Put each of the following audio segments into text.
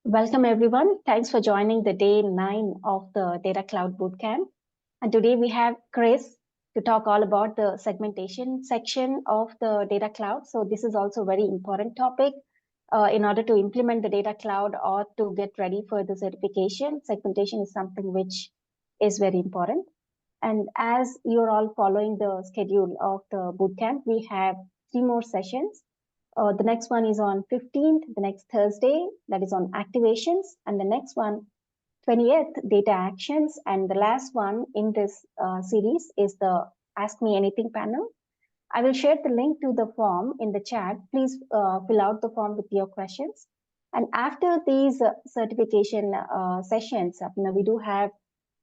Welcome everyone. Thanks for joining the day 9 of the Data Cloud Bootcamp. And today we have Chris to talk all about the segmentation section of the Data Cloud. So this is also a very important topic in order to implement the Data Cloud or to get ready for the certification. Segmentation is something which is very important. And as you're all following the schedule of the bootcamp, we have 3 more sessions. The next one is on 15th, the next Thursday, that is on activations, and the next one, 20th, data actions, and the last one in this series is the Ask Me Anything panel. I will share the link to the form in the chat. Please fill out the form with your questions. And after these certification sessions, we do have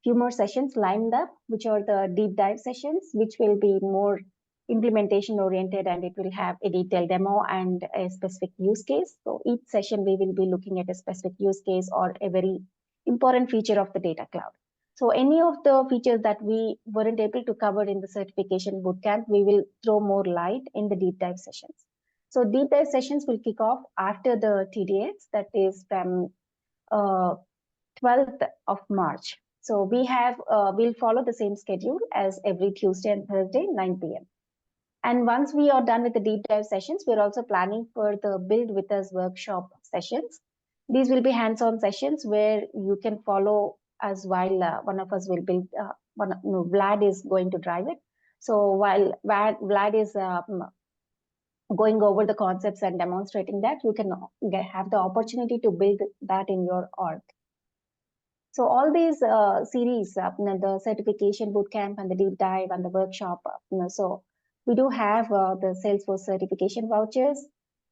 few more sessions lined up, which are the deep dive sessions, which will be more implementation oriented, and it will have a detailed demo and a specific use case. So each session we will be looking at a specific use case or a very important feature of the data cloud. So any of the features that we weren't able to cover in the certification bootcamp, we will throw more light in the deep dive sessions. So deep dive sessions will kick off after the TDX, that is from 12th of March. So we'll follow the same schedule as every Tuesday and Thursday, 9 p.m. And once we are done with the deep dive sessions, we're also planning for the Build With Us workshop sessions. These will be hands-on sessions where you can follow us while one of us will build, Vlad is going to drive it. So while Vlad is going over the concepts and demonstrating that, you can have the opportunity to build that in your org. So all these series, the certification bootcamp and the deep dive and the workshop, so we do have the Salesforce certification vouchers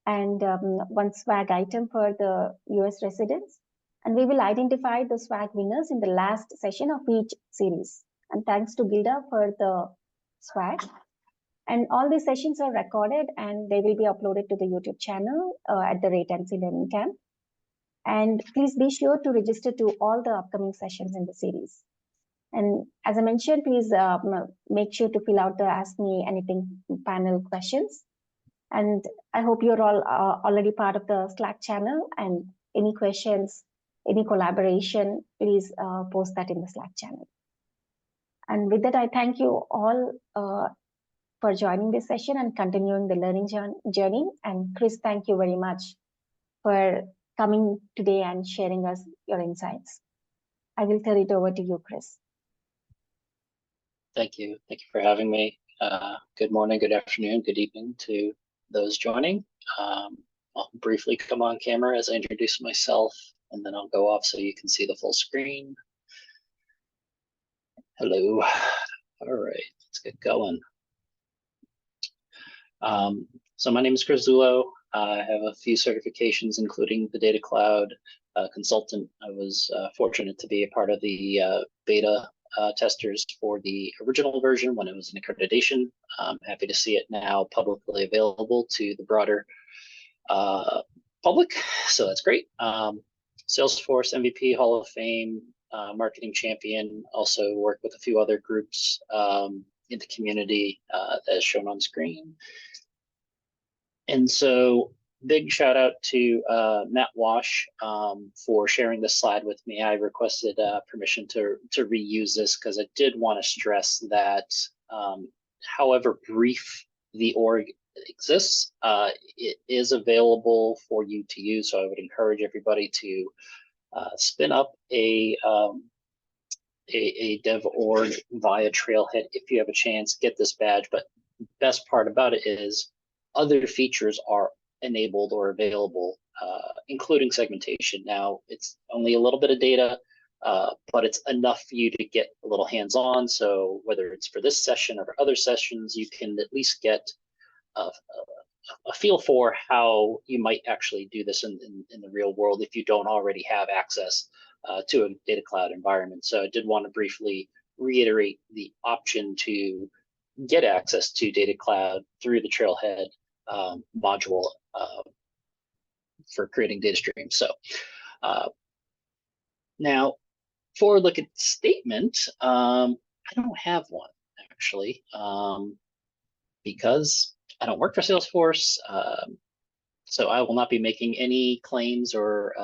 and one swag item for the US residents. And we will identify the swag winners in the last session of each series. And thanks to Gilda for the swag. And all these sessions are recorded and they will be uploaded to the YouTube channel at the Rate and See Learning Camp. And please be sure to register to all the upcoming sessions in the series. And as I mentioned, please make sure to fill out the Ask Me Anything panel questions. And I hope you're all already part of the Slack channel, and any questions, any collaboration, please post that in the Slack channel. And with that, I thank you all for joining this session and continuing the learning journey. And Chris, thank you very much for coming today and sharing us your insights. I will turn it over to you, Chris. Thank you. Thank you for having me. Good morning, good afternoon, good evening to those joining. I'll briefly come on camera as I introduce myself, and then I'll go off so you can see the full screen. Hello. All right, let's get going. So my name is Chris Zullo. I have a few certifications, including the Data Cloud consultant. I was fortunate to be a part of the beta testers for the original version when it was an accreditation. I'm happy to see it now publicly available to the broader public, so that's great. Salesforce MVP Hall of Fame, marketing champion, also work with a few other groups in the community as shown on screen. And so big shout out to Matt Wash for sharing this slide with me. I requested permission to reuse this because I did want to stress that however brief the org exists, it is available for you to use. So I would encourage everybody to spin up a dev org via Trailhead if you have a chance, get this badge. But best part about it is other features are enabled or available, including segmentation. Now, it's only a little bit of data, but it's enough for you to get a little hands-on. So whether it's for this session or other sessions, you can at least get a feel for how you might actually do this in the real world if you don't already have access to a data cloud environment. So I did want to briefly reiterate the option to get access to data cloud through the Trailhead module for creating data streams. So now for a look at statement, I don't have one actually, because I don't work for Salesforce. So I will not be making any claims, or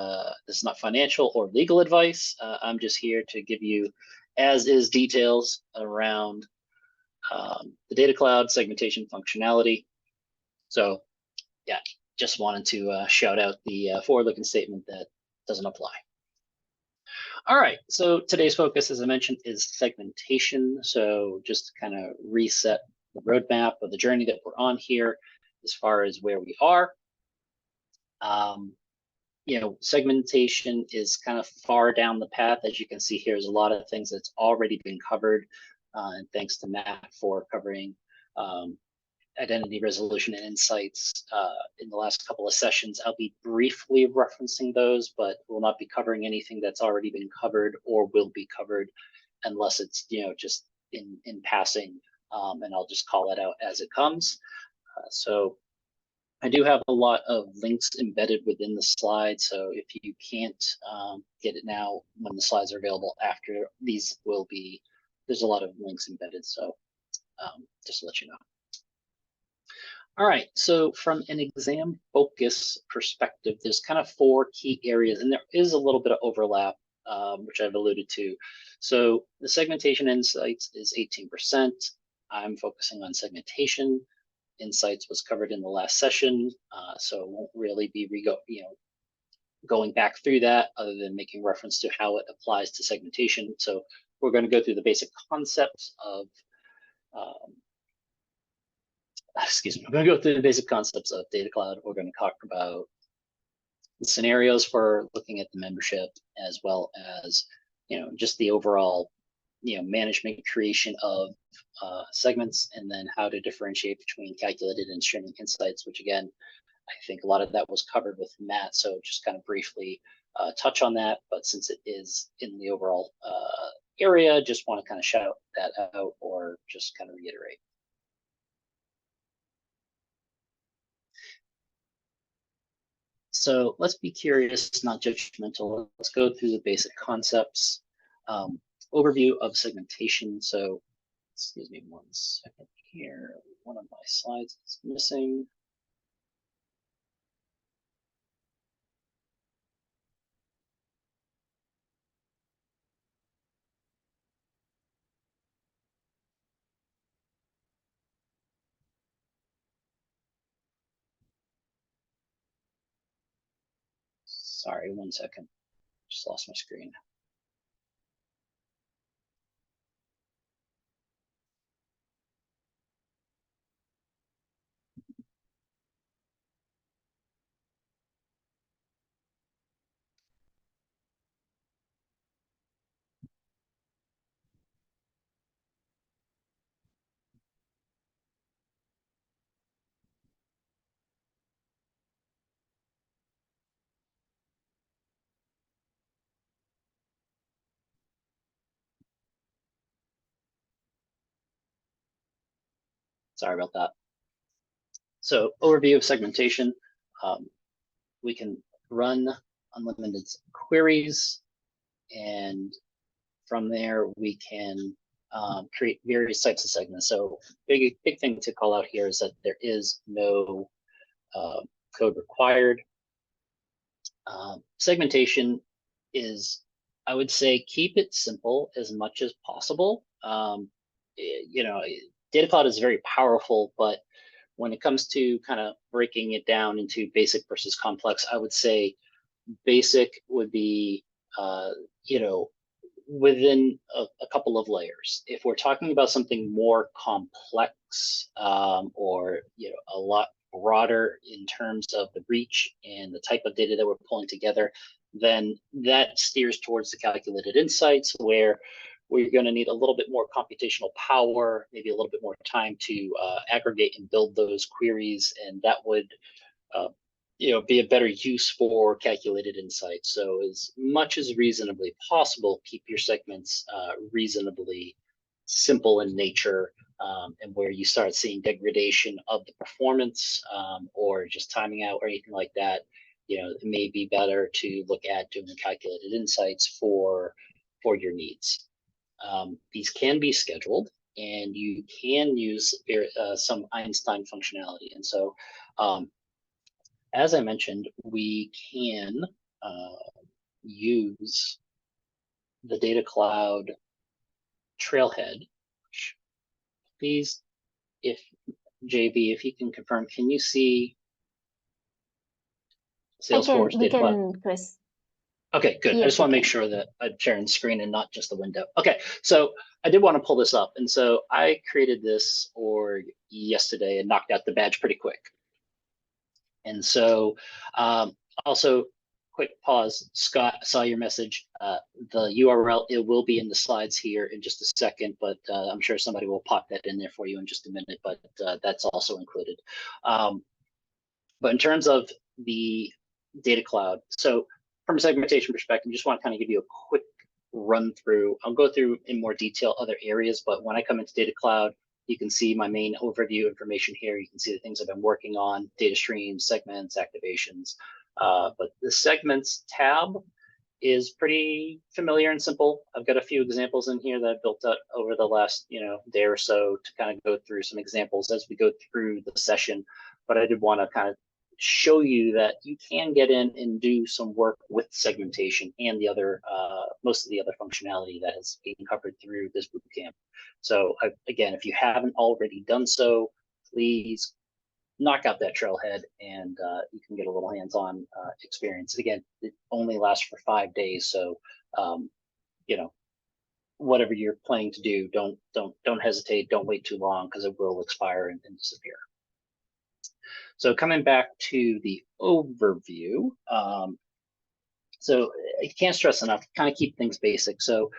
this is not financial or legal advice. I'm just here to give you as is details around the data cloud segmentation functionality. So yeah, just wanted to shout out the forward-looking statement that doesn't apply. All right, so today's focus, as I mentioned, is segmentation. So just to kind of reset the roadmap of the journey that we're on here as far as where we are. You know, segmentation is kind of far down the path. As you can see here, there's a lot of things that's already been covered. And thanks to Matt for covering identity resolution and insights in the last couple of sessions. I'll be briefly referencing those, but will not be covering anything that's already been covered or will be covered unless it's, you know, just in passing. And I'll just call it out as it comes. So I do have a lot of links embedded within the slide. So if you can't get it now, when the slides are available after, these will be, there's a lot of links embedded. So just to let you know. All right, so from an exam focus perspective, there's kind of 4 key areas, and there is a little bit of overlap, which I've alluded to. So the segmentation insights is 18%. I'm focusing on segmentation. Insights was covered in the last session, so it won't really be going back through that other than making reference to how it applies to segmentation. So we're going to go through the basic concepts of excuse me, I'm going to go through the basic concepts of Data Cloud. We're going to talk about the scenarios for looking at the membership, as well as, you know, just the overall, you know, management creation of segments, and then how to differentiate between calculated and streaming insights, which again, I think a lot of that was covered with Matt. So just kind of briefly touch on that. But since it is in the overall area, just want to kind of shout that out or just kind of reiterate. So let's be curious, not judgmental. Let's go through the basic concepts. Overview of segmentation. So, excuse me 1 second here. One of my slides is missing. Sorry, 1 second. Just lost my screen. Sorry about that. So overview of segmentation. We can run unlimited queries, and from there we can create various types of segments. So big thing to call out here is that there is no code required. Segmentation is, I would say, keep it simple as much as possible. You know, Data Cloud is very powerful, but when it comes to kind of breaking it down into basic versus complex, I would say basic would be, you know, within a couple of layers. If we're talking about something more complex, or, you know, a lot broader in terms of the reach and the type of data that we're pulling together, then that steers towards the calculated insights, where we're going to need a little bit more computational power, maybe a little bit more time to aggregate and build those queries, and that would you know, be a better use for calculated insights. So as much as reasonably possible, keep your segments reasonably simple in nature, and where you start seeing degradation of the performance, or just timing out or anything like that, you know, it may be better to look at doing calculated insights for your needs. These can be scheduled, and you can use some Einstein functionality. And so as I mentioned, we can use the Data Cloud trailhead. Please, if JB, if you can confirm, can you see Salesforce Data Cloud? Chris. Okay, good. Yes, I just want to make sure that I'm sharing the screen and not just the window. Okay, so I did want to pull this up. And so I created this org yesterday and knocked out the badge pretty quick. And so also, quick pause. Scott, I saw your message. The URL, it will be in the slides here in just a second, but I'm sure somebody will pop that in there for you in just a minute, but that's also included. But in terms of the Data Cloud, so from a segmentation perspective, just want to kind of give you a quick run through. I'll go through in more detail other areas, but when I come into Data Cloud, you can see my main overview information here. You can see the things I've been working on, data streams, segments, activations. But the segments tab is pretty familiar and simple. I've got a few examples in here that I've built up over the last day or so to kind of go through some examples as we go through the session. But I did want to kind of show you that you can get in and do some work with segmentation and the other most of the other functionality that is being covered through this bootcamp. So again, if you haven't already done so, please knock out that trailhead and you can get a little hands-on experience. Again, it only lasts for 5 days, so whatever you're planning to do, don't hesitate, don't wait too long because it will expire and disappear. So coming back to the overview, so I can't stress enough, kind of keep things basic. So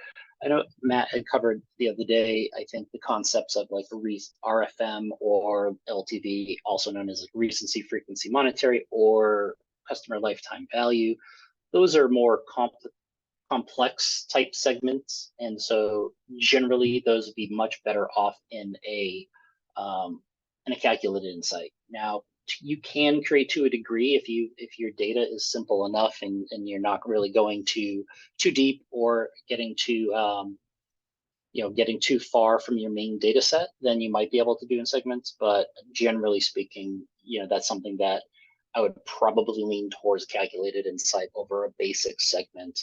I know Matt had covered the other day, I think the concepts of like RFM or LTV, also known as like recency, frequency, monetary, or customer lifetime value. Those are more complex type segments. And so generally those would be much better off in a calculated insight. Now, you can create to a degree if your data is simple enough and you're not really going too deep or getting too getting too far from your main data set, then you might be able to do in segments. But generally speaking, that's something that I would probably lean towards calculated insight over a basic segment,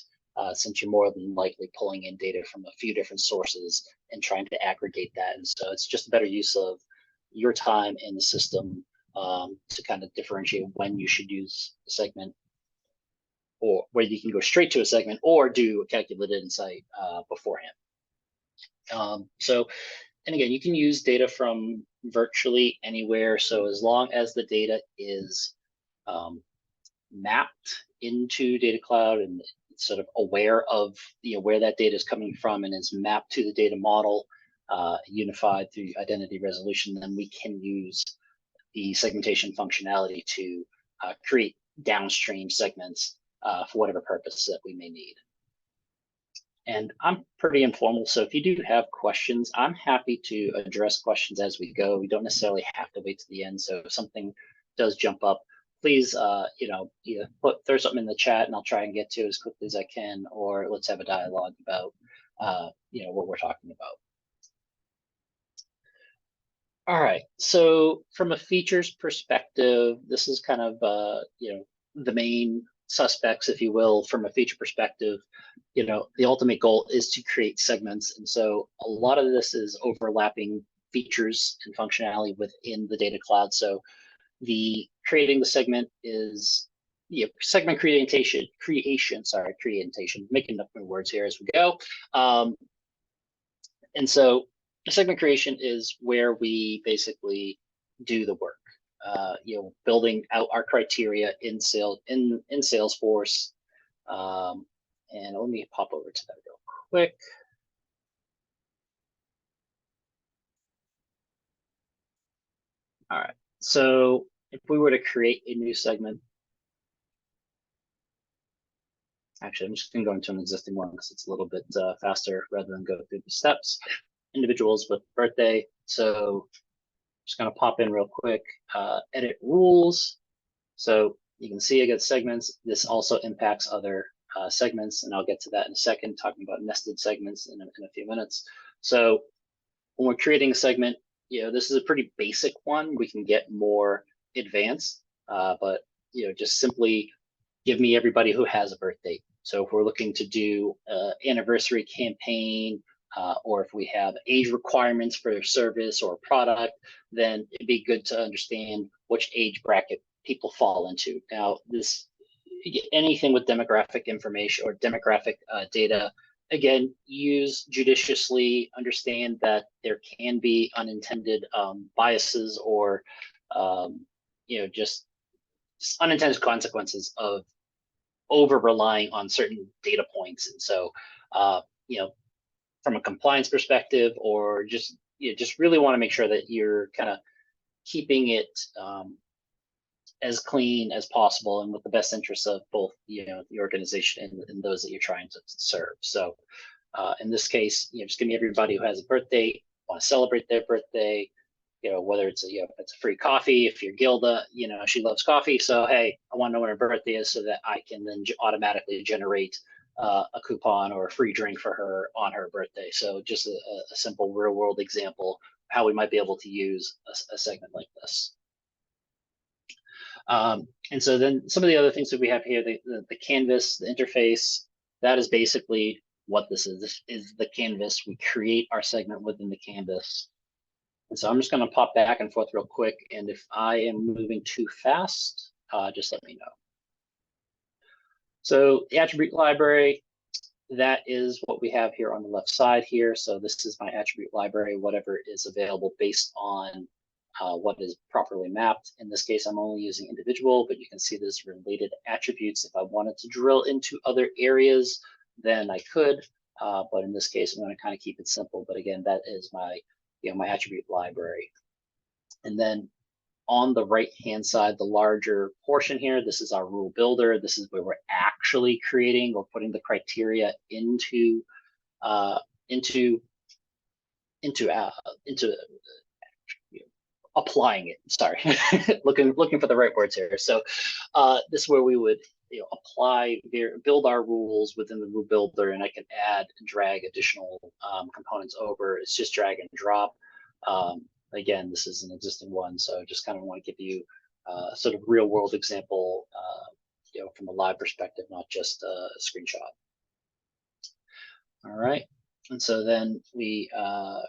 since you're more than likely pulling in data from a few different sources and trying to aggregate that. And so it's just a better use of your time in the system to kind of differentiate when you should use a segment, or where you can go straight to a segment or do a calculated insight beforehand. And again, you can use data from virtually anywhere. So as long as the data is mapped into Data Cloud and sort of aware of where that data is coming from and is mapped to the data model, unified through identity resolution, then we can use the segmentation functionality to create downstream segments for whatever purpose that we may need. And I'm pretty informal, so if you do have questions, I'm happy to address questions as we go. We don't necessarily have to wait to the end. So if something does jump up, please, either throw something in the chat and I'll try and get to it as quickly as I can, or let's have a dialogue about, what we're talking about. All right, so from a features perspective, this is kind of, the main suspects, if you will, from a feature perspective. The ultimate goal is to create segments. And so a lot of this is overlapping features and functionality within the Data Cloud. So the creating the segment is segment creation, making up my words here as we go. And so the segment creation is where we basically do the work, building out our criteria in Salesforce. And let me pop over to that real quick. All right, so if we were to create a new segment, actually, I'm just going to go into an existing one because it's a little bit faster rather than go through the steps. Individuals with birthday. So just going to pop in real quick, edit rules. So you can see I got segments. This also impacts other segments, and I'll get to that in a second, talking about nested segments in a few minutes. So when we're creating a segment, this is a pretty basic one. We can get more advanced, but just simply give me everybody who has a birth date. So if we're looking to do an anniversary campaign, or if we have age requirements for a service or product, then it'd be good to understand which age bracket people fall into. Now, anything with demographic information or demographic data, again, use judiciously, understand that there can be unintended biases or just unintended consequences of over relying on certain data points. And so, from a compliance perspective, or just really want to make sure that you're kind of keeping it as clean as possible and with the best interests of both the organization and those that you're trying to serve. So in this case, just give me everybody who has a birthday, want to celebrate their birthday, whether it's if it's a free coffee, if you're Gilda, she loves coffee, so hey, I want to know when her birthday is so that I can then automatically generate a coupon or a free drink for her on her birthday. So just a simple real world example how we might be able to use a segment like this. And so then some of the other things that we have here, the canvas, the interface, that is basically what this is. This is the canvas. We create our segment within the canvas. And so I'm just going to pop back and forth real quick. And if I am moving too fast, just let me know. So the attribute library, that is what we have here on the left side here. So this is my attribute library, whatever is available based on what is properly mapped. In this case, I'm only using individual, but you can see there's related attributes. If I wanted to drill into other areas, then I could. But in this case, I'm going to kind of keep it simple. But again, that is my my attribute library. And then on the right-hand side, the larger portion here, this is our rule builder. This is where we're actually creating or putting the criteria into applying it. Sorry, looking for the right words here. So this is where we would build our rules within the rule builder, and I can add and drag additional components over. It's just drag and drop. Again, this is an existing one, so just kind of want to give you sort of real world example, from a live perspective, not just a screenshot. All right, and so then we,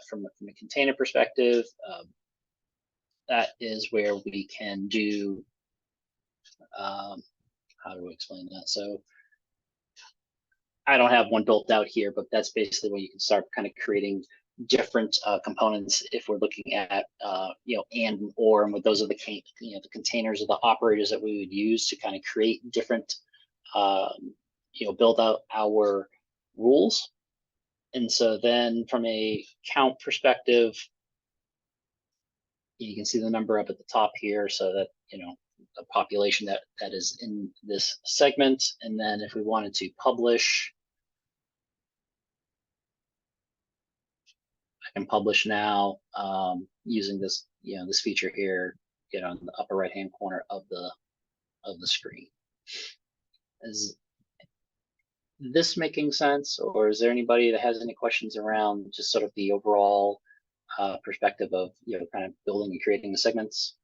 from a container perspective, that is where we can do, how do we explain that? So I don't have one built out here, but that's basically where you can start kind of creating different components if we're looking at and or, and with those are the the containers or the operators that we would use to kind of create different build out our rules. And so then from a count perspective, you can see the number up at the top here, so that the population that is in this segment. And then if we wanted to publish, I can publish now using this this feature here, on the upper right hand corner of the screen. Is this making sense, or is there anybody that has any questions around just sort of the overall perspective of kind of building and creating the segments?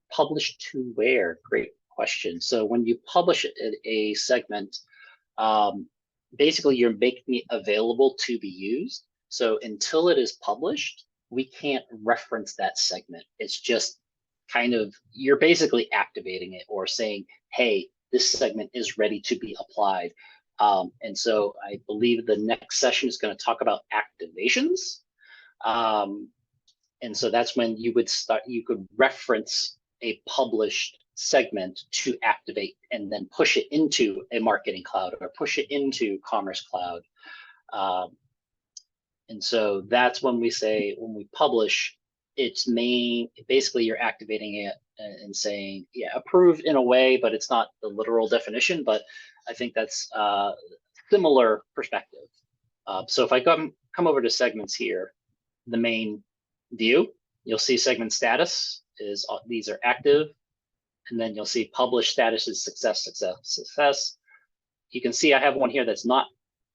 Publish to where? Great question. So when you publish a segment, basically you're making it available to be used. So until it is published, we can't reference that segment. It's just kind of, you're basically activating it or saying, hey, this segment is ready to be applied. And so I believe the next session is going to talk about activations. And so that's when you could reference a published segment to activate and then push it into a marketing cloud or push it into Commerce Cloud. And so that's when we say, when we publish, basically you're activating it and saying, yeah, approved in a way, but it's not the literal definition, but I think that's a similar perspective. So if I come over to segments here, the main view, you'll see segment status is these are active, and then you'll see published status is success, success, success. You can see I have one here that's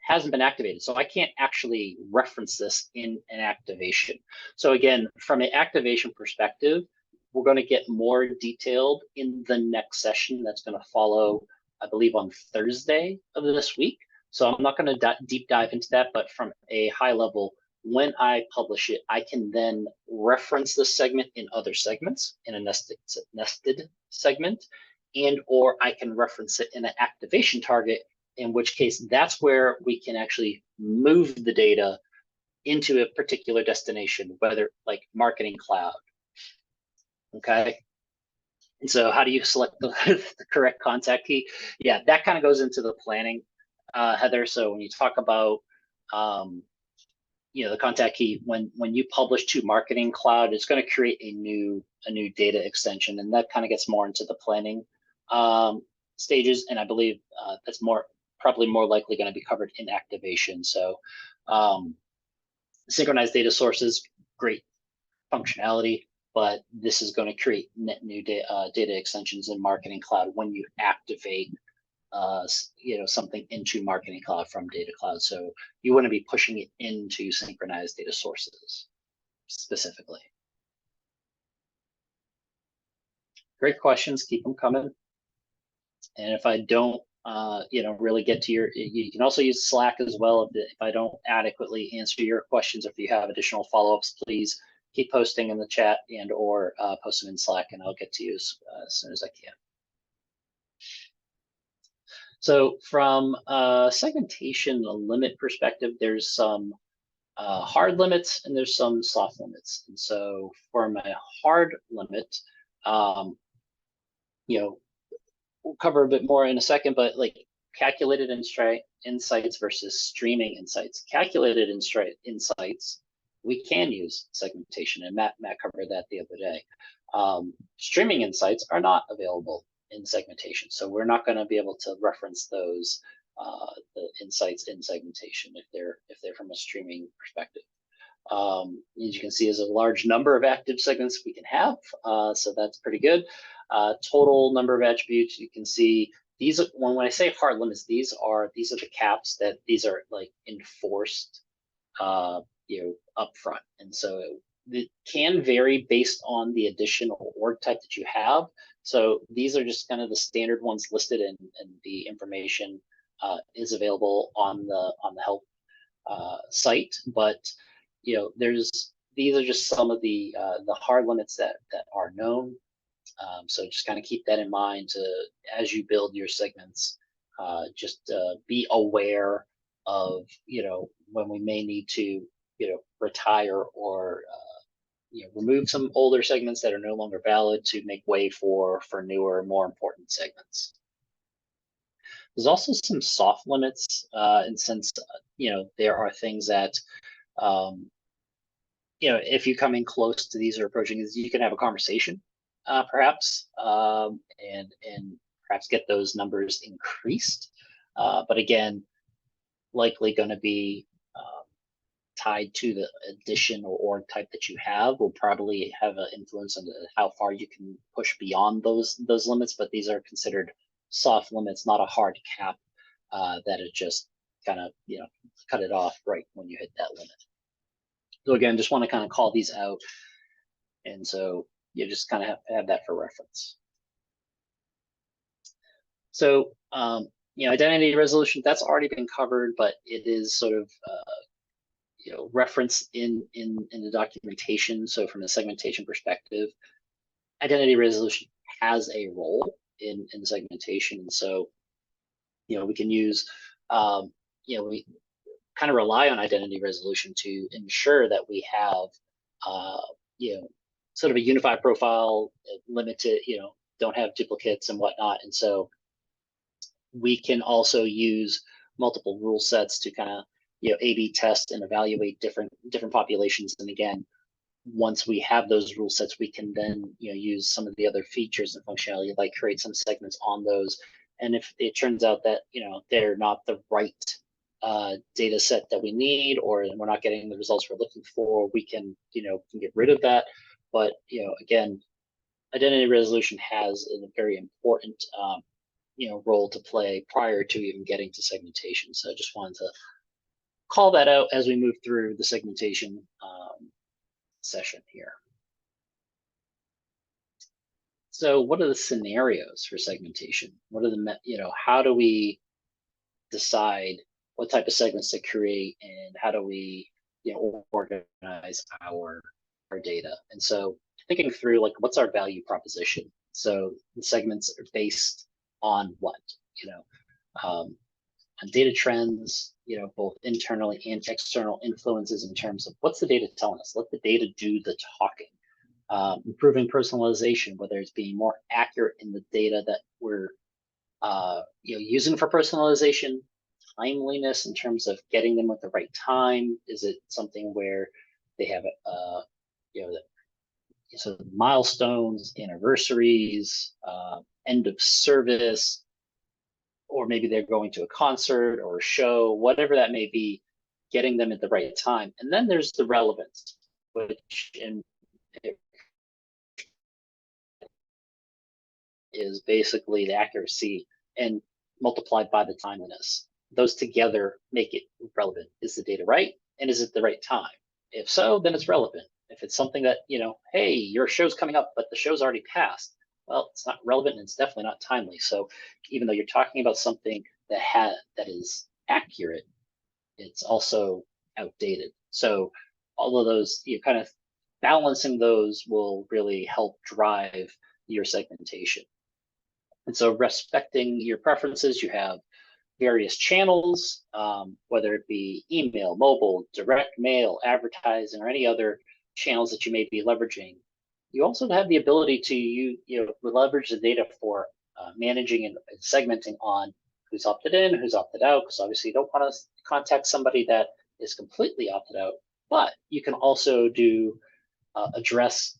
hasn't been activated, so I can't actually reference this in an activation. So again, from an activation perspective, we're going to get more detailed in the next session that's going to follow, I believe, on Thursday of this week. So I'm not going to deep dive into that, but from a high level, when I publish it, I can then reference this segment in other segments in a nested segment, and or I can reference it in an activation target, in which case that's where we can actually move the data into a particular destination, whether like Marketing Cloud. Okay. And so how do you select the, the correct contact key? Yeah, that kind of goes into the planning, Heather. So when you talk about, the contact key, when you publish to Marketing Cloud, it's going to create a new data extension, and that kind of gets more into the planning stages. And I believe that's probably more likely going to be covered in activation. So synchronized data sources, great functionality, but this is going to create net new data extensions in Marketing Cloud when you activate something into Marketing Cloud from Data Cloud. So you want to be pushing it into synchronized data sources specifically. Great questions, keep them coming. And if I don't really get to you can also use Slack as well. If I don't adequately answer your questions, if you have additional follow-ups, please keep posting in the chat and or post them in Slack, and I'll get to you as soon as I can. So from a segmentation limit perspective, there's some hard limits and there's some soft limits. And so for my hard limit, we'll cover a bit more in a second, but like calculated insights versus streaming insights. Calculated insights, we can use segmentation, and Matt covered that the other day. Streaming insights are not available in segmentation, so we're not going to be able to reference those the insights in segmentation if they're from a streaming perspective. As you can see, there's a large number of active segments we can have, so that's pretty good. Total number of attributes, you can see these. When I say hard limits, these are the caps that these are like enforced, upfront, and so it can vary based on the additional org type that you have. So these are just kind of the standard ones listed, and the information is available on the help site. But these are just some of the hard limits that are known. So just kind of keep that in mind as you build your segments. Just be aware of when we may need to retire or remove some older segments that are no longer valid to make way for newer, more important segments. There's also some soft limits, and since there are things that if you come in close to these or approaching these, you can have a conversation, perhaps, and perhaps get those numbers increased. But again, likely going to be tied to the addition or org type that you have. Will probably have an influence on how far you can push beyond those limits. But these are considered soft limits, not a hard cap that is just kind of cut it off right when you hit that limit. So again, just want to kind of call these out, and so you just kind of have that for reference. So identity resolution, that's already been covered, but it is sort of referenced in the documentation. So from a segmentation perspective, identity resolution has a role in segmentation, and so we can use we kind of rely on identity resolution to ensure that we have sort of a unified profile, limited, don't have duplicates and whatnot. And so we can also use multiple rule sets to kind of A/B test and evaluate different populations. And again, once we have those rule sets, we can then use some of the other features and functionality, like create some segments on those. And if it turns out that they're not the right data set that we need, or we're not getting the results we're looking for, we can can get rid of that. But again, identity resolution has a very important role to play prior to even getting to segmentation. So I just wanted to call that out as we move through the segmentation session here. So what are the scenarios for segmentation? What are the, how do we decide what type of segments to create, and how do we, organize our data? And so thinking through, like, what's our value proposition? So the segments are based on what, on data trends, both internally and external influences in terms of what's the data telling us? Let the data do the talking. Improving personalization, whether it's being more accurate in the data that we're using for personalization, timeliness in terms of getting them at the right time. Is it something where they have so milestones, anniversaries, end of service, or maybe they're going to a concert or a show, whatever that may be, getting them at the right time. And then there's the relevance, which is basically the accuracy and multiplied by the timeliness. Those together make it relevant. Is the data right? And is it the right time? If so, then it's relevant. If it's something that, hey, your show's coming up, but the show's already passed, well, it's not relevant and it's definitely not timely. So even though you're talking about something that is accurate, it's also outdated. So all of those, kind of balancing those will really help drive your segmentation. And so respecting your preferences, you have various channels, whether it be email, mobile, direct mail, advertising, or any other channels that you may be leveraging. You also have the ability to leverage the data for managing and segmenting on who's opted in, who's opted out, because obviously you don't want to contact somebody that is completely opted out. But you can also address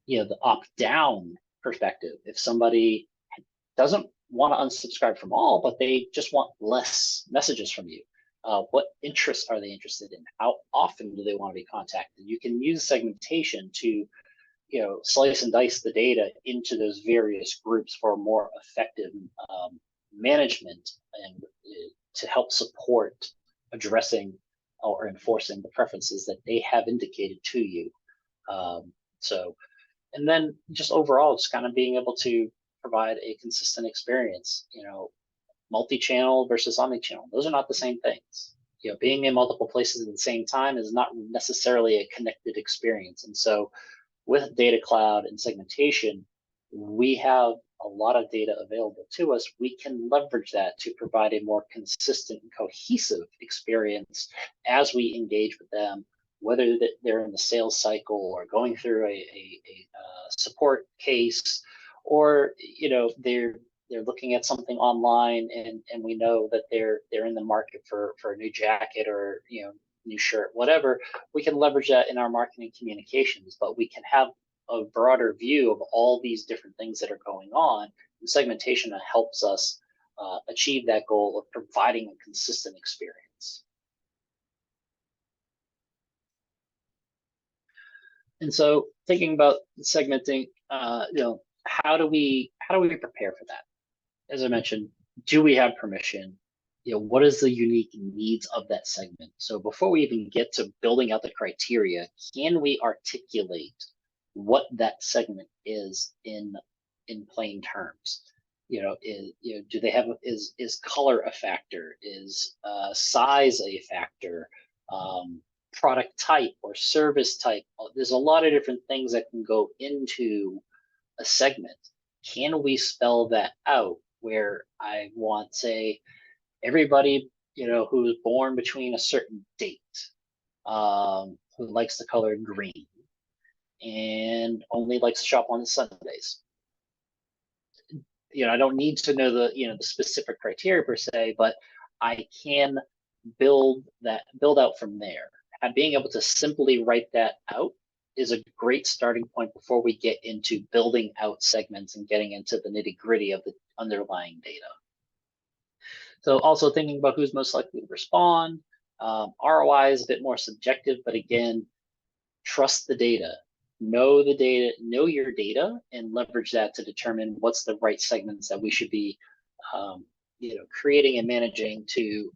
the opt-down perspective. If somebody doesn't want to unsubscribe from all, but they just want less messages from you. What interests are they interested in? How often do they want to be contacted? You can use segmentation to, slice and dice the data into those various groups for more effective management and to help support addressing or enforcing the preferences that they have indicated to you. And then just overall, just kind of being able to provide a consistent experience. Multi-channel versus omni-channel, those are not the same things. Being in multiple places at the same time is not necessarily a connected experience. And so with Data Cloud and segmentation, we have a lot of data available to us. We can leverage that to provide a more consistent and cohesive experience as we engage with them, whether they're in the sales cycle or going through a support case, or they're looking at something online and we know that they're in the market for a new jacket or new shirt, whatever. We can leverage that in our marketing communications, but we can have a broader view of all these different things that are going on. And segmentation helps us achieve that goal of providing a consistent experience. And so thinking about segmenting, how do we prepare for that? As I mentioned, do we have permission? What is the unique needs of that segment? So before we even get to building out the criteria, can we articulate what that segment is in plain terms? Do they have, is color a factor? Is size a factor? Product type or service type? There's a lot of different things that can go into a segment. Can we spell that out where I want, say, everybody, who was born between a certain date, who likes the color green and only likes to shop on Sundays? I don't need to know the specific criteria per se, but I can build out from there. And being able to simply write that out is a great starting point before we get into building out segments and getting into the nitty-gritty of the underlying data. So also thinking about who's most likely to respond. ROI is a bit more subjective, but again, trust the data. Know the data, know your data, and leverage that to determine what's the right segments that we should be creating and managing to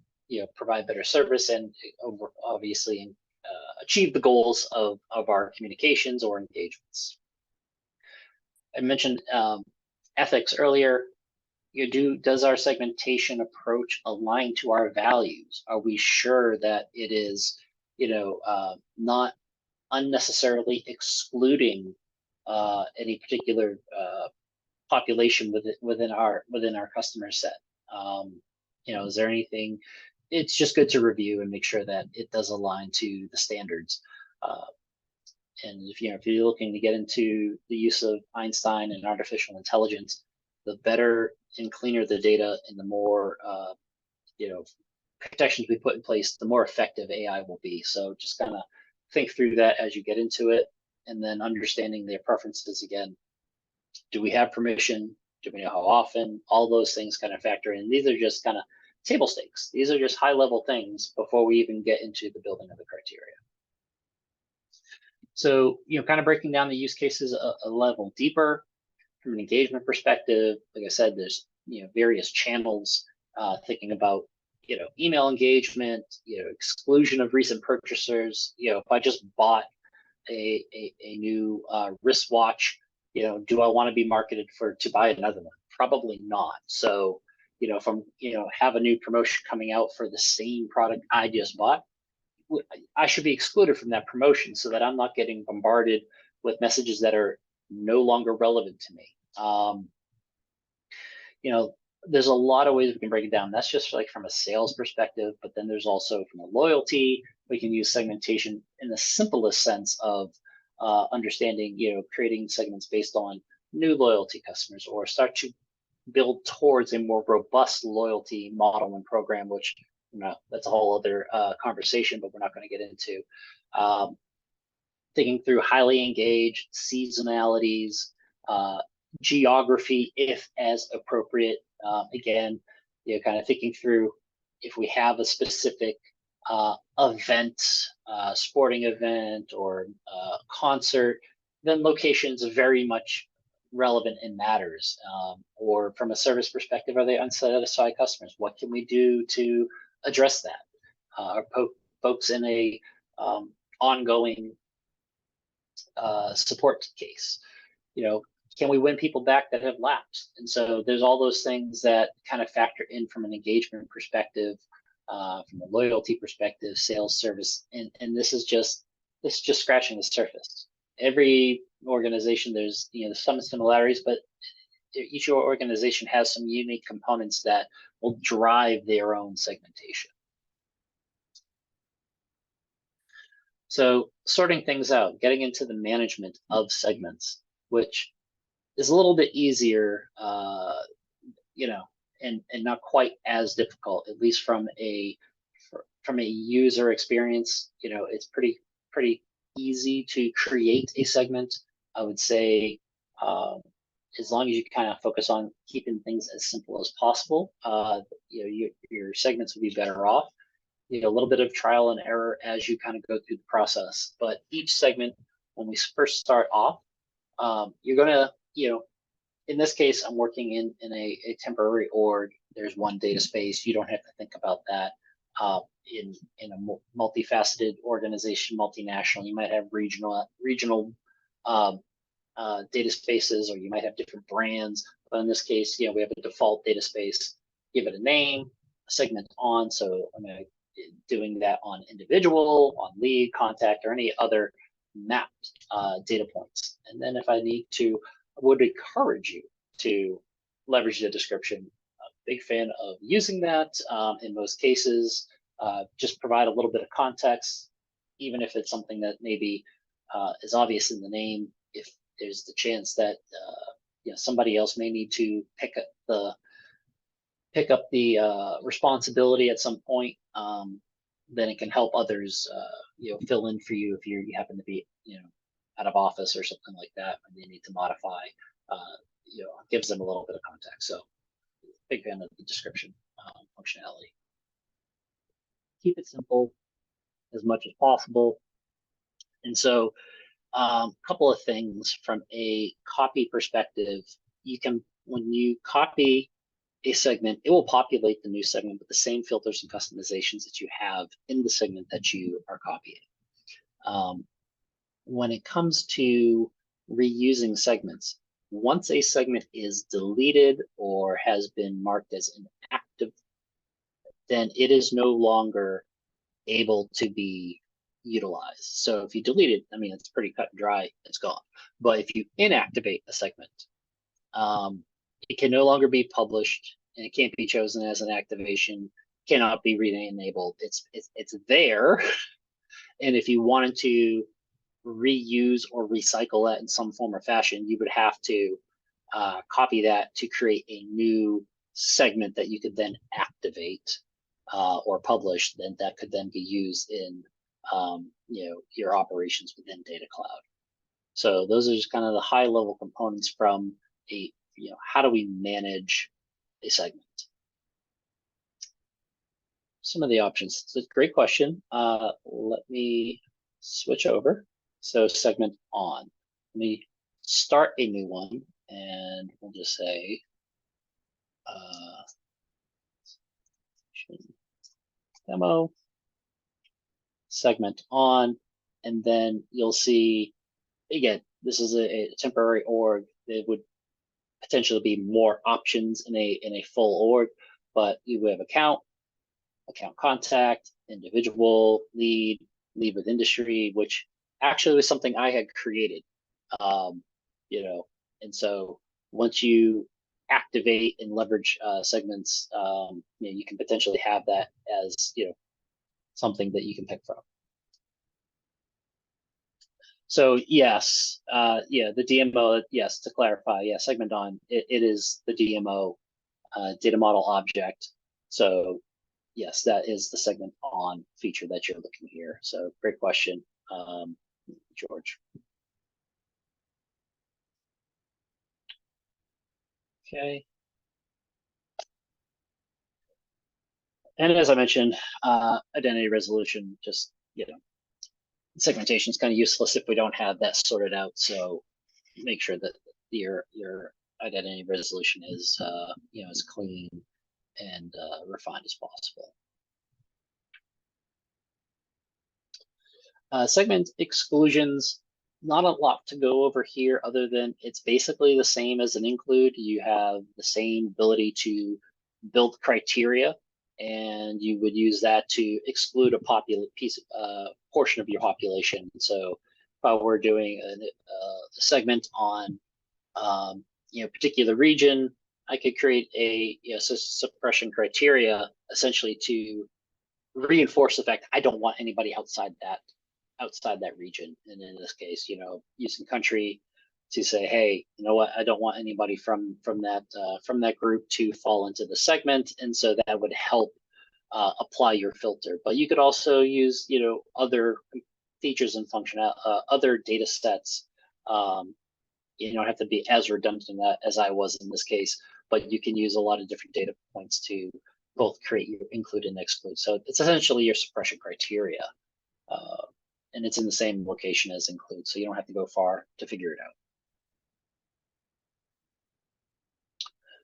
provide better service and obviously achieve the goals of our communications or engagements. I mentioned ethics earlier. Does our segmentation approach align to our values? Are we sure that it is, not unnecessarily excluding any particular population within our customer set? Is there anything? It's just good to review and make sure that it does align to the standards. And if you're looking to get into the use of Einstein and artificial intelligence, the better and cleaner the data and the more protections we put in place, the more effective AI will be. So just kind of think through that as you get into it, and then understanding their preferences again. Do we have permission? Do we know how often? All those things kind of factor in. These are just kind of table stakes. These are just high level things before we even get into the building of the criteria. So, kind of breaking down the use cases a level deeper from an engagement perspective. Like I said, there's, various channels, thinking about, email engagement, exclusion of recent purchasers. If I just bought a new wristwatch, do I want to be marketed to buy another one? Probably not. So, if I'm, have a new promotion coming out for the same product I just bought, I should be excluded from that promotion so that I'm not getting bombarded with messages that are no longer relevant to me. There's a lot of ways we can break it down. That's just like from a sales perspective, but then there's also from a loyalty. We can use segmentation in the simplest sense of understanding, creating segments based on new loyalty customers, or start to build towards a more robust loyalty model and program, which that's a whole other conversation, but we're not going to get into. Thinking through highly engaged, seasonalities, geography, if as appropriate. Again, kind of thinking through if we have a specific event, sporting event, or concert, then locations are very much relevant and matters. Or from a service perspective, are they unsatisfied customers? What can we do to address that? Are folks in a ongoing support case? Can we win people back that have lapsed? And so there's all those things that kind of factor in from an engagement perspective, from a loyalty perspective, sales, service, and this is just scratching the surface. Every organization, there's some similarities, but each organization has some unique components that will drive their own segmentation. So sorting things out, getting into the management of segments, which is a little bit easier, and not quite as difficult, at least from a user experience. It's pretty easy to create a segment. I would say, as long as you kind of focus on keeping things as simple as possible, your segments will be better off. A little bit of trial and error as you kind of go through the process. But each segment, when we first start off, you're gonna, in this case, I'm working in a temporary org. There's one data space. You don't have to think about that. In a multifaceted organization, multinational, you might have regional data spaces, or you might have different brands. But in this case, we have a default data space. Give it a name, segment on. So I'm doing that on individual, on lead, contact, or any other mapped data points. And then if I need to, I would encourage you to leverage the description. I'm a big fan of using that in most cases. Just provide a little bit of context, even if it's something that maybe is obvious in the name. If there's the chance that somebody else may need to pick up the responsibility at some point, then it can help others, fill in for you if you happen to be, out of office or something like that, and they need to modify. Gives them a little bit of context. So, big fan of the description functionality. Keep it simple as much as possible. And so, a couple of things from a copy perspective. When you copy a segment, it will populate the new segment with the same filters and customizations that you have in the segment that you are copying. When it comes to reusing segments, once a segment is deleted or has been marked as inactive, then it is no longer able to be utilized. So if you delete it, I mean, it's pretty cut and dry, it's gone. But if you inactivate a segment, it can no longer be published, and it can't be chosen as an activation, cannot be re-enabled. It's there, and if you wanted to reuse or recycle that in some form or fashion, you would have to copy that to create a new segment that you could then activate or publish, then that could then be used in your operations within Data Cloud. So those are just kind of the high level components from a how do we manage a segment. Some of the options. It's a great question. Let me switch over. So segment on. Let me start a new one, and we'll just say demo segment on, and then you'll see, again, this is a temporary org. There would potentially be more options in a full org, but you have account contact, individual, lead with industry, which actually was something I had created. And so once you activate and leverage segments, you can potentially have that as something that you can pick from. So yes, the DMO, yes, to clarify, yeah, segment on, it is the DMO data model object. So yes, that is the segment on feature that you're looking here. So great question, George. Okay. And as I mentioned, identity resolution, just, segmentation is kind of useless if we don't have that sorted out. So make sure that your identity resolution is, as clean and refined as possible. Segment exclusions, not a lot to go over here other than it's basically the same as an include. You have the same ability to build criteria, and you would use that to exclude a portion of your population. So if I were doing a segment on particular region, I could create a suppression criteria essentially to reinforce the fact I don't want anybody outside that region. And in this case, using country to say, hey, you know what, I don't want anybody from that group to fall into the segment, and so that would help apply your filter. But you could also use other features and other data sets. You don't have to be as redundant as I was in this case, but you can use a lot of different data points to both create your include and exclude. So it's essentially your suppression criteria. And it's in the same location as include, so you don't have to go far to figure it out.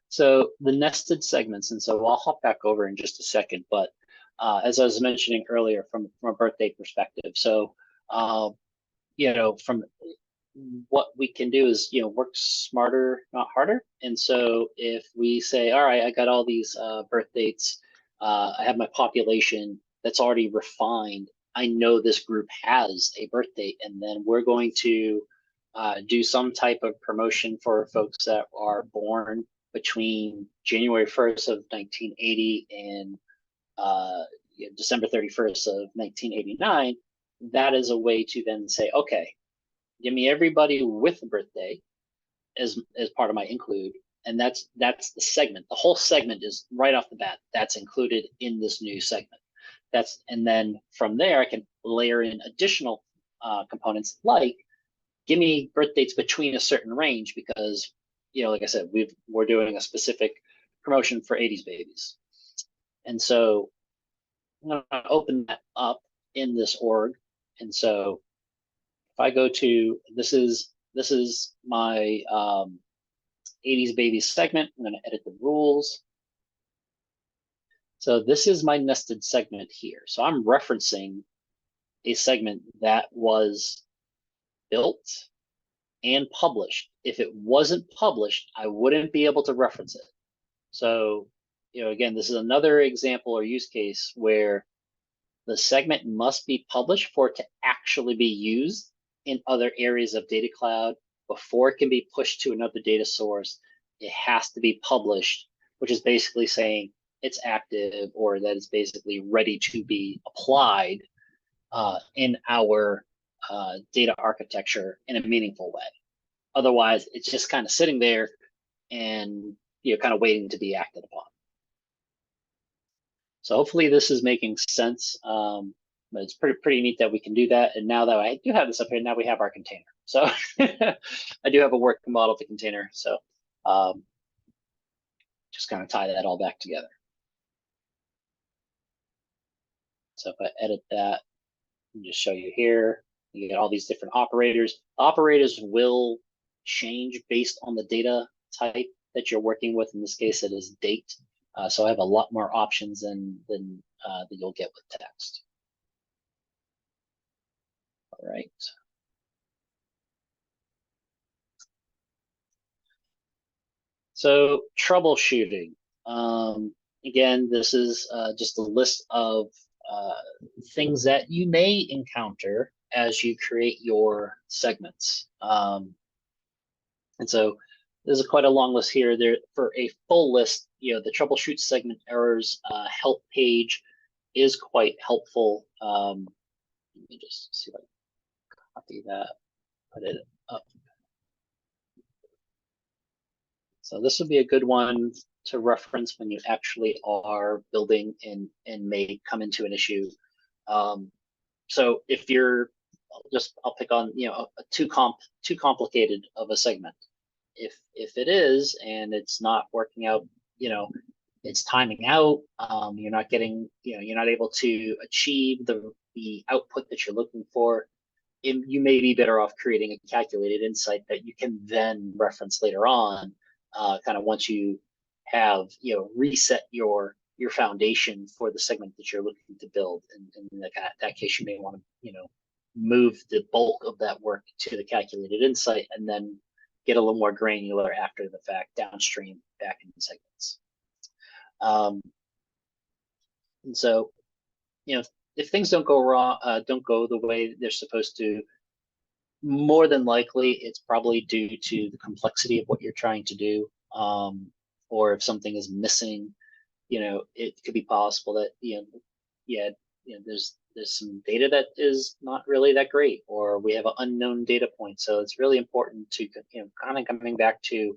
So the nested segments, and so I'll hop back over in just a second, but as I was mentioning earlier, from a birthday perspective, so from what we can do is work smarter, not harder. And so if we say, all right, I got all these birth dates, I have my population that's already refined, I know this group has a birth date, and then we're going to do some type of promotion for folks that are born between January 1st of 1980 and December 31st of 1989. That is a way to then say, okay, give me everybody with a birthday as part of my include, and that's the segment. The whole segment is right off the bat. That's included in this new segment. And then from there, I can layer in additional components like give me birth dates between a certain range, because like I said, we're doing a specific promotion for 80s babies, and so I'm going to open that up in this org. And so if I go to this is my 80s babies segment. I'm going to edit the rules. So this is my nested segment here. So I'm referencing a segment that was built and published. If it wasn't published, I wouldn't be able to reference it. So, again, this is another example or use case where the segment must be published for it to actually be used in other areas of Data Cloud. Before it can be pushed to another data source, it has to be published, which is basically saying it's active or that it's basically ready to be applied in our data architecture in a meaningful way. Otherwise, it's just kind of sitting there and kind of waiting to be acted upon. So hopefully this is making sense. But it's pretty neat that we can do that. And now that I do have this up here, now we have our container. So I do have a working model of the container. So just kind of tie that all back together. So if I edit that and just show you here, you get all these different operators. Operators will change based on the data type that you're working with. In this case, it is date. So I have a lot more options than that you'll get with text. All right. So troubleshooting. Again, this is just a list of things that you may encounter as you create your segments. And so there's quite a long list here. There for a full list, the troubleshoot segment errors help page is quite helpful. Let me just see if I can copy that, put it up. So this would be a good one to reference when you actually are building and may come into an issue. So if you're I'll pick on too complicated of a segment. If it is and it's not working out, it's timing out. You're not getting, you're not able to achieve the output that you're looking for. You may be better off creating a calculated insight that you can then reference later on, kind of once you have reset your foundation for the segment that you're looking to build. And in that case, you may want to move the bulk of that work to the calculated insight and then get a little more granular after the fact downstream back in the segments. And so, if things don't go wrong, don't go the way they're supposed to, more than likely it's probably due to the complexity of what you're trying to do. Or if something is missing, it could be possible that there's some data that is not really that great, or we have an unknown data point. So it's really important to kind of coming back to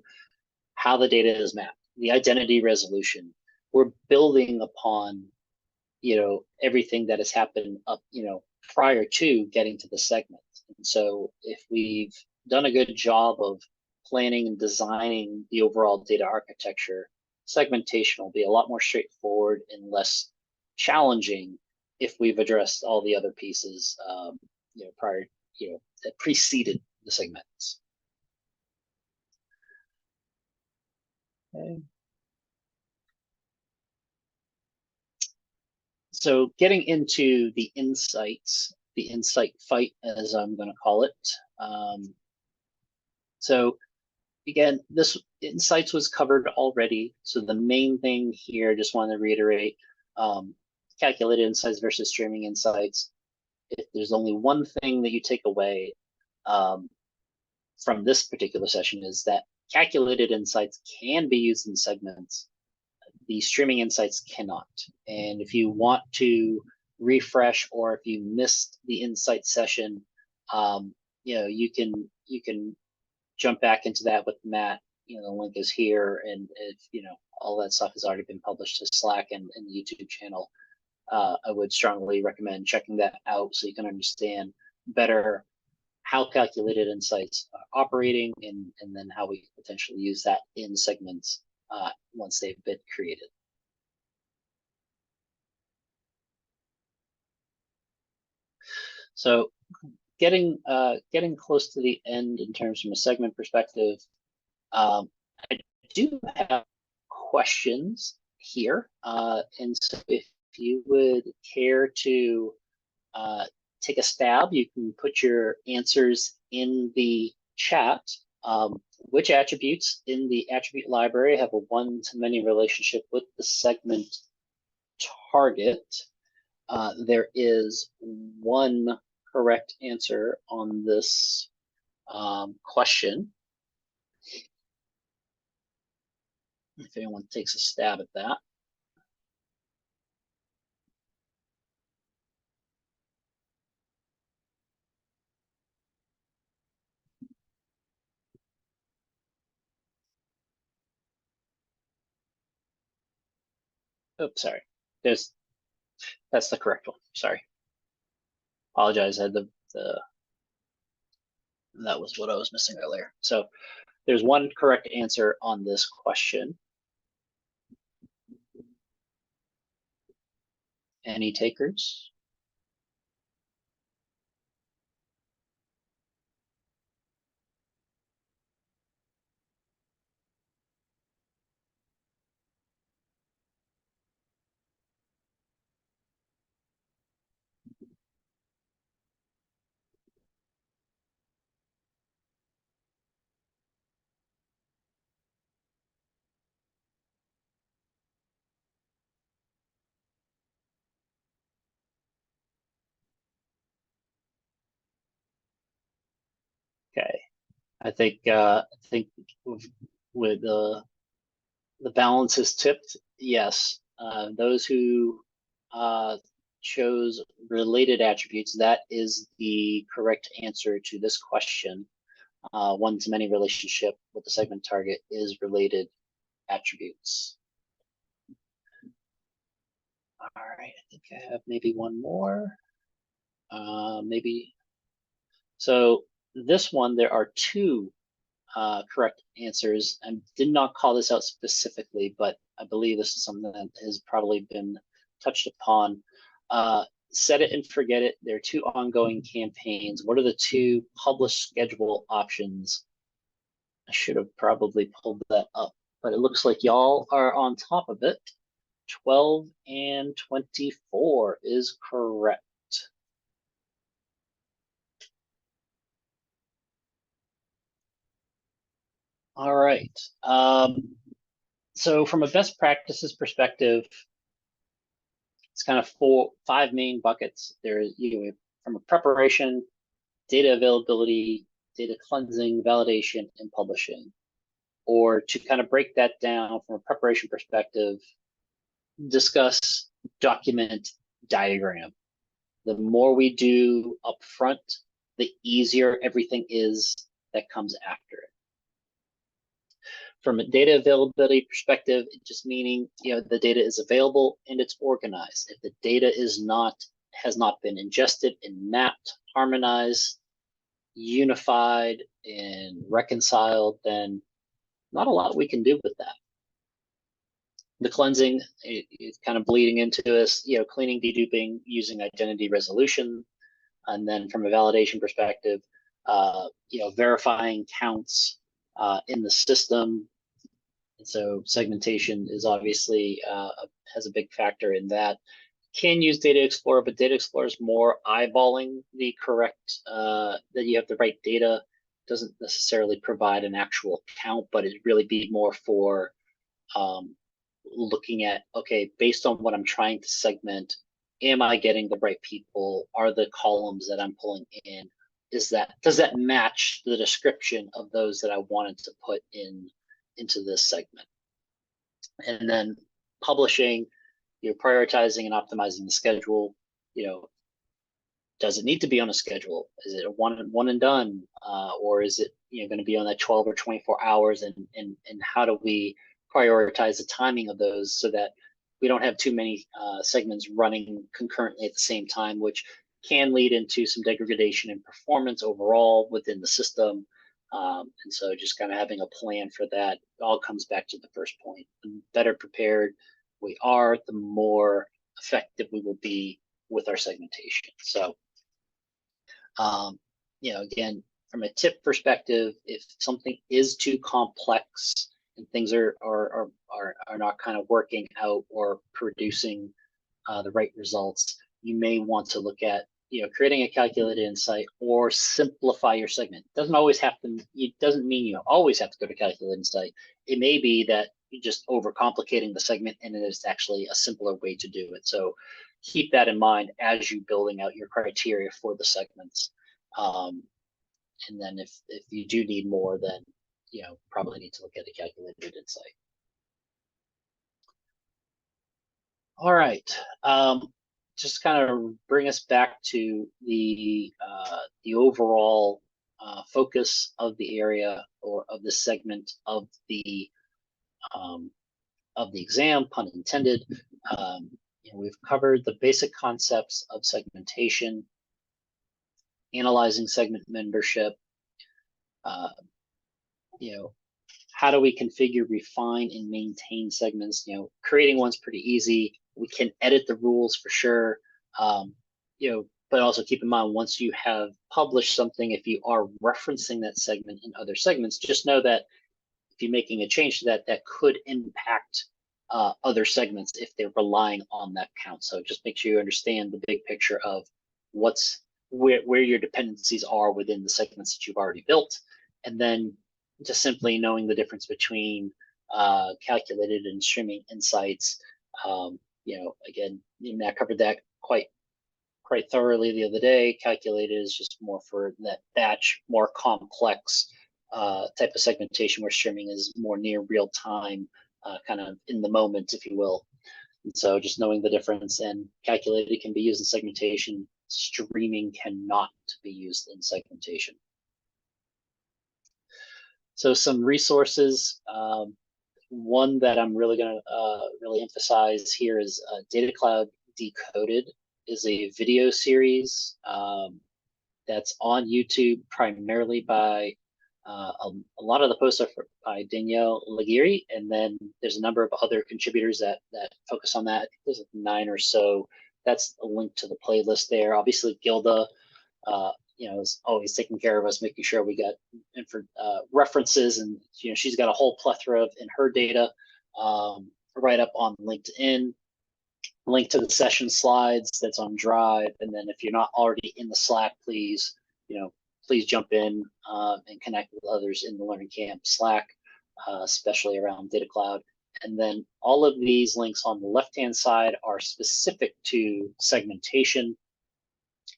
how the data is mapped, the identity resolution. We're building upon everything that has happened up prior to getting to the segment. And so if we've done a good job of planning and designing the overall data architecture, segmentation will be a lot more straightforward and less challenging if we've addressed all the other pieces prior, that preceded the segments. Okay. So getting into the insights, the insight fight, as I'm going to call it. So again, this insights was covered already. So the main thing here, just want to reiterate, calculated insights versus streaming insights. If there's only one thing that you take away from this particular session, is that calculated insights can be used in segments. The streaming insights cannot. And if you want to refresh, or if you missed the insight session, you can jump back into that with Matt. The link is here, and if all that stuff has already been published to Slack and the YouTube channel. I would strongly recommend checking that out so you can understand better how calculated insights are operating, and then how we potentially use that in segments once they've been created. So getting close to the end in terms from a segment perspective, I do have questions here, and so if you would care to take a stab, you can put your answers in the chat, which attributes in the attribute library have a one-to-many relationship with the segment target? There is one correct answer on this question. If anyone takes a stab at that. Oops, sorry. That's the correct one. Sorry. Apologize. I had that was what I was missing earlier. So there's one correct answer on this question. Any takers? Okay. I think with the balance is tipped, yes. Those who chose related attributes, that is the correct answer to this question. One-to-many relationship with the segment target is related attributes. All right, I think I have maybe one more. Maybe. So this one, there are two correct answers. I did not call this out specifically, but I believe this is something that has probably been touched upon. Set it and forget it. There are two ongoing campaigns. What are the two publish schedule options? I should have probably pulled that up, but it looks like y'all are on top of it. 12 and 24 is correct. All right. So from a best practices perspective, it's kind of five main buckets. There's from a preparation, data availability, data cleansing, validation, and publishing. Or to kind of break that down from a preparation perspective, discuss, document, diagram. The more we do up front, the easier everything is that comes after it. From a data availability perspective, just meaning the data is available and it's organized. If the data has not been ingested and mapped, harmonized, unified, and reconciled, then not a lot we can do with that. The cleansing is kind of bleeding into this, cleaning, deduping, using identity resolution, and then from a validation perspective, verifying counts in the system. And so segmentation is obviously has a big factor in that. Can use Data Explorer, but Data Explorer is more eyeballing the correct, that you have the right data. Doesn't necessarily provide an actual count, but it'd really be more for looking at, okay, based on what I'm trying to segment, am I getting the right people? Are the columns that I'm pulling in, does that match the description of those that I wanted to put into this segment? And then publishing, prioritizing and optimizing the schedule. Does it need to be on a schedule? Is it a one and done, or is it going to be on that 12 or 24 hours? And how do we prioritize the timing of those so that we don't have too many segments running concurrently at the same time, which can lead into some degradation in performance overall within the system. And so just kind of having a plan for that all comes back to the first point. The better prepared we are, the more effective we will be with our segmentation. So, again, from a tip perspective, if something is too complex and things are not kind of working out or producing the right results, you may want to look at creating a calculated insight or simplify your segment. Doesn't always have to. It doesn't mean you always have to go to calculated insight. It may be that you're just overcomplicating the segment, and it is actually a simpler way to do it. So keep that in mind as you building out your criteria for the segments. And then if you do need more, then probably need to look at a calculated insight. All right. Just kind of bring us back to the overall focus of the area or of the segment of the exam, pun intended. We've covered the basic concepts of segmentation, analyzing segment membership. How do we configure, refine, and maintain segments? Creating one's pretty easy. We can edit the rules for sure. But also keep in mind, once you have published something, if you are referencing that segment in other segments, just know that if you're making a change to that, that could impact other segments if they're relying on that count. So just make sure you understand the big picture of where your dependencies are within the segments that you've already built, and then just simply knowing the difference between calculated and streaming insights. Again, Matt covered that quite thoroughly the other day. Calculated is just more for that batch, more complex type of segmentation, where streaming is more near real time, kind of in the moment, if you will. And so just knowing the difference, and calculated can be used in segmentation, streaming cannot be used in segmentation. So some resources. One that I'm really going to really emphasize here is Data Cloud Decoded is a video series that's on YouTube, primarily by a lot of the posts are by Danielle Laguirre, and then there's a number of other contributors that focus on that. There's like 9 or so. That's a link to the playlist there. Obviously, Gilda, is always taking care of us, making sure we got references, and she's got a whole plethora in her data right up on LinkedIn. Link to the session slides that's on Drive, and then if you're not already in the Slack, please jump in and connect with others in the Learning Camp Slack, especially around Data Cloud. And then all of these links on the left-hand side are specific to segmentation.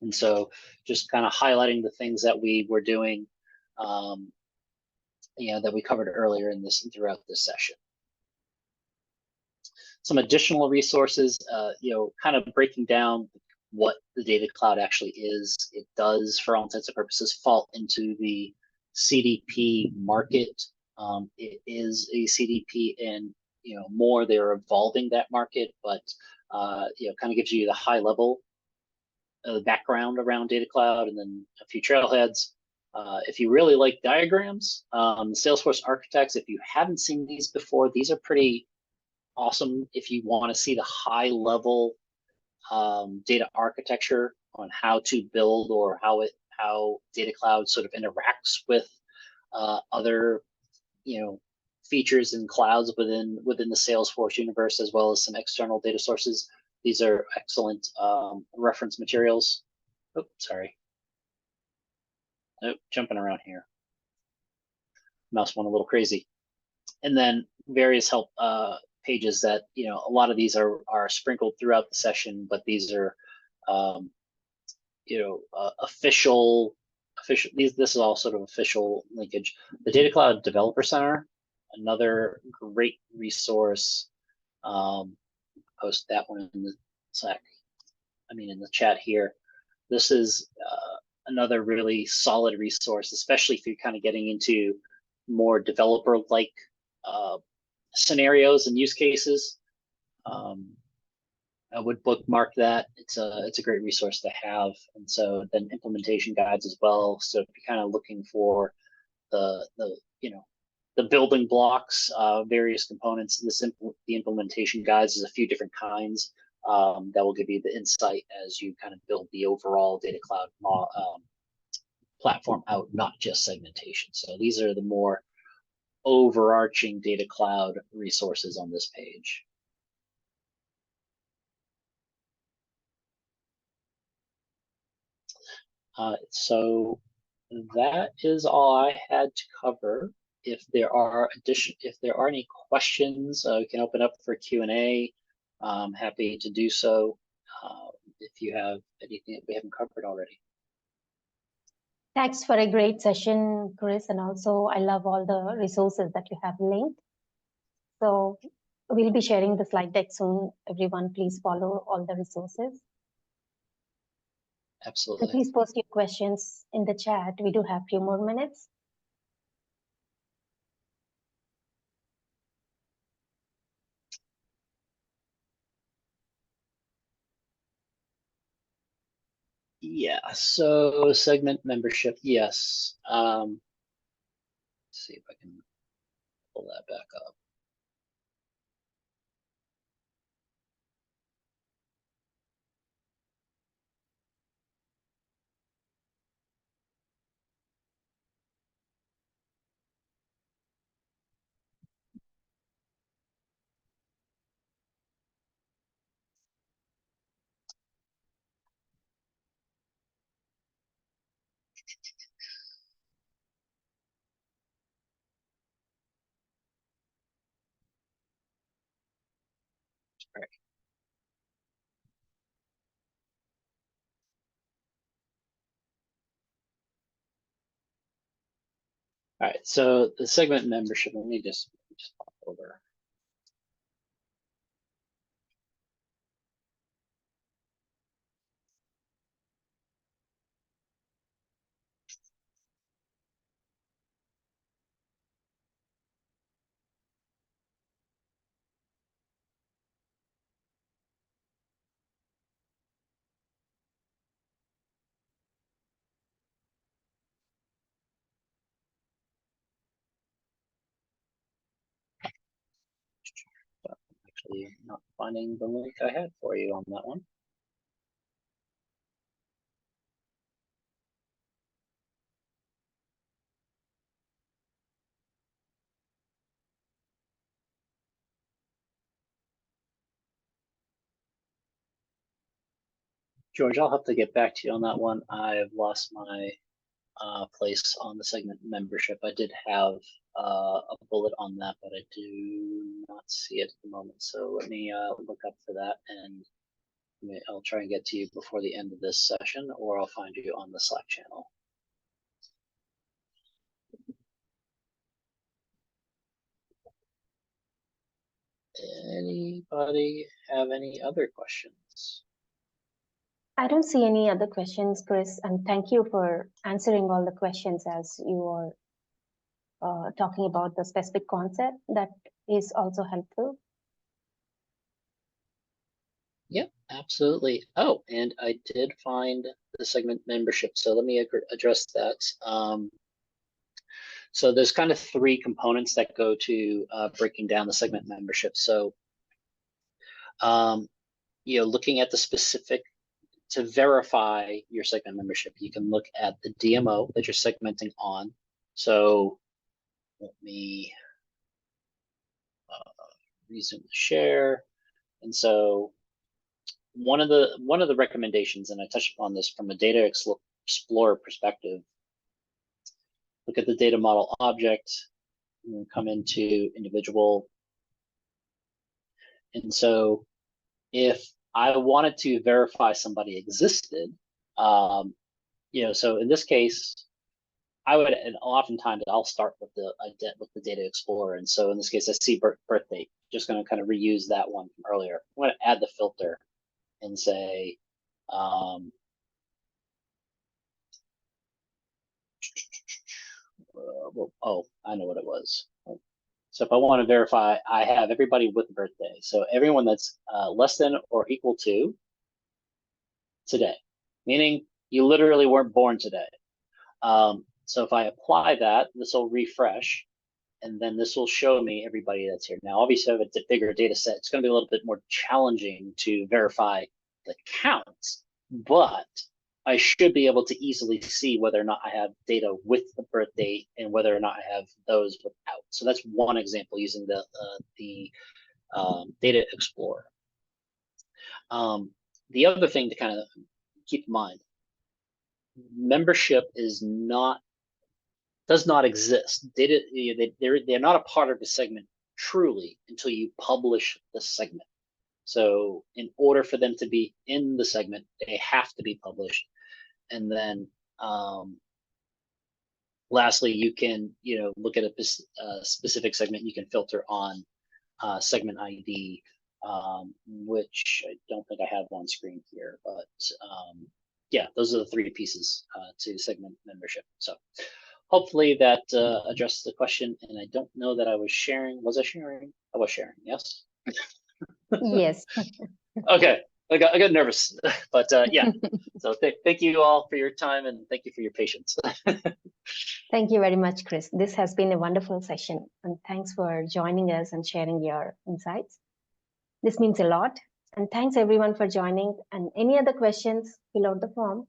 And so just kind of highlighting the things that we were doing, that we covered earlier throughout this session. Some additional resources, kind of breaking down what the Data Cloud actually is. It does, for all intents and purposes, fall into the CDP market. It is a CDP, and more they're evolving that market, but kind of gives you the high level background around Data Cloud, and then a few trailheads. If you really like diagrams, Salesforce Architects, if you haven't seen these before, these are pretty awesome if you want to see the high level data architecture on how to build, or how Data Cloud sort of interacts with other features and clouds within the Salesforce universe, as well as some external data sources. These are excellent reference materials. Oh, sorry. Nope, jumping around here. Mouse went a little crazy. And then various help pages that, a lot of these are sprinkled throughout the session, but these are, official, this is all sort of official linkage. The Data Cloud Developer Center, another great resource. Post that one in the Slack, in the chat here. This is another really solid resource, especially if you're kind of getting into more developer-like scenarios and use cases. I would bookmark that. It's a great resource to have. And so then implementation guides as well. So if you're kind of looking for the building blocks, various components, the implementation guides is a few different kinds that will give you the insight as you kind of build the overall Data Cloud platform out, not just segmentation. So these are the more overarching Data Cloud resources on this page. So that is all I had to cover. If there are any questions, we can open up for Q&A. I'm happy to do so if you have anything that we haven't covered already. Thanks for a great session, Chris. And also, I love all the resources that you have linked. So we'll be sharing the slide deck soon. Everyone, please follow all the resources. Absolutely. So please post your questions in the chat. We do have a few more minutes. Yeah, so segment membership, yes. Let's see if I can pull that back up. All right. All right, so the segment membership, let me just pop over. I'm actually not finding the link I had for you on that one. George, I'll have to get back to you on that one. I've lost my place on the segment membership. I did have a bullet on that, but I do not see it at the moment. So let me look up for that, and I'll try and get to you before the end of this session, or I'll find you on the Slack channel. Anybody have any other questions? I don't see any other questions, Chris, and thank you for answering all the questions as you are talking about the specific concept. That is also helpful. Yep, absolutely. Oh, and I did find the segment membership, so let me address that. So there's kind of three components that go to breaking down the segment membership. So, looking at the specific, to verify your segment membership, you can look at the DMO that you're segmenting on. So let me resume the share. And so one of the recommendations, and I touched upon this from a data explorer perspective, look at the data model object, and come into individual. And so if I wanted to verify somebody existed, so in this case, I would, and oftentimes I'll start with the data explorer. And so in this case, I see birth date. Just going to kind of reuse that one from earlier. I'm going to add the filter and say, I know what it was. So if I want to verify, I have everybody with a birthday. So everyone that's less than or equal to today, meaning you literally weren't born today. So if I apply that, this will refresh, and then this will show me everybody that's here. Now, obviously, if it's a bigger data set, it's going to be a little bit more challenging to verify the counts, but I should be able to easily see whether or not I have data with the birth date and whether or not I have those without. So that's one example using the Data Explorer. The other thing to kind of keep in mind membership does not exist. They're not a part of the segment truly until you publish the segment. So in order for them to be in the segment, they have to be published. And then lastly, you can look at a specific segment. You can filter on segment ID, which I don't think I have on screen here, but yeah, those are the three pieces to segment membership. So hopefully that addresses the question. And I don't know that I was sharing. Was I sharing? I was sharing. Yes. Yes. Okay. I got nervous, but yeah. So thank you all for your time, and thank you for your patience. Thank you very much, Chris. This has been a wonderful session, and thanks for joining us and sharing your insights. This means a lot, and thanks everyone for joining. And any other questions, fill out the form.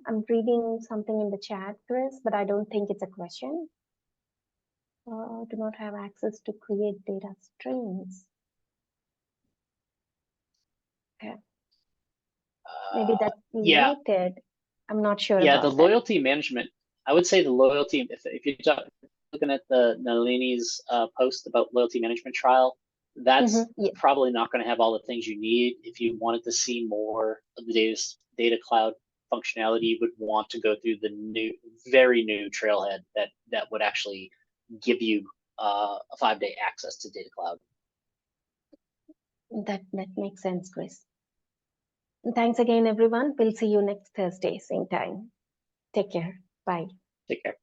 I'm reading something in the chat, Chris, but I don't think it's a question. Do not have access to create data streams. Okay. Maybe that's related. Yeah. I'm not sure Yeah, about the that. loyalty management. I would say the loyalty. If you're looking at the Nalini's post about loyalty management trial, that's Yeah. probably not going to have all the things you need. If you wanted to see more of the data cloud functionality, you would want to go through the very new Trailhead that would actually give you a 5-day access to data cloud. That makes sense, Chris. Thanks again, everyone. We'll see you next Thursday, same time. Take care. Bye. Take care.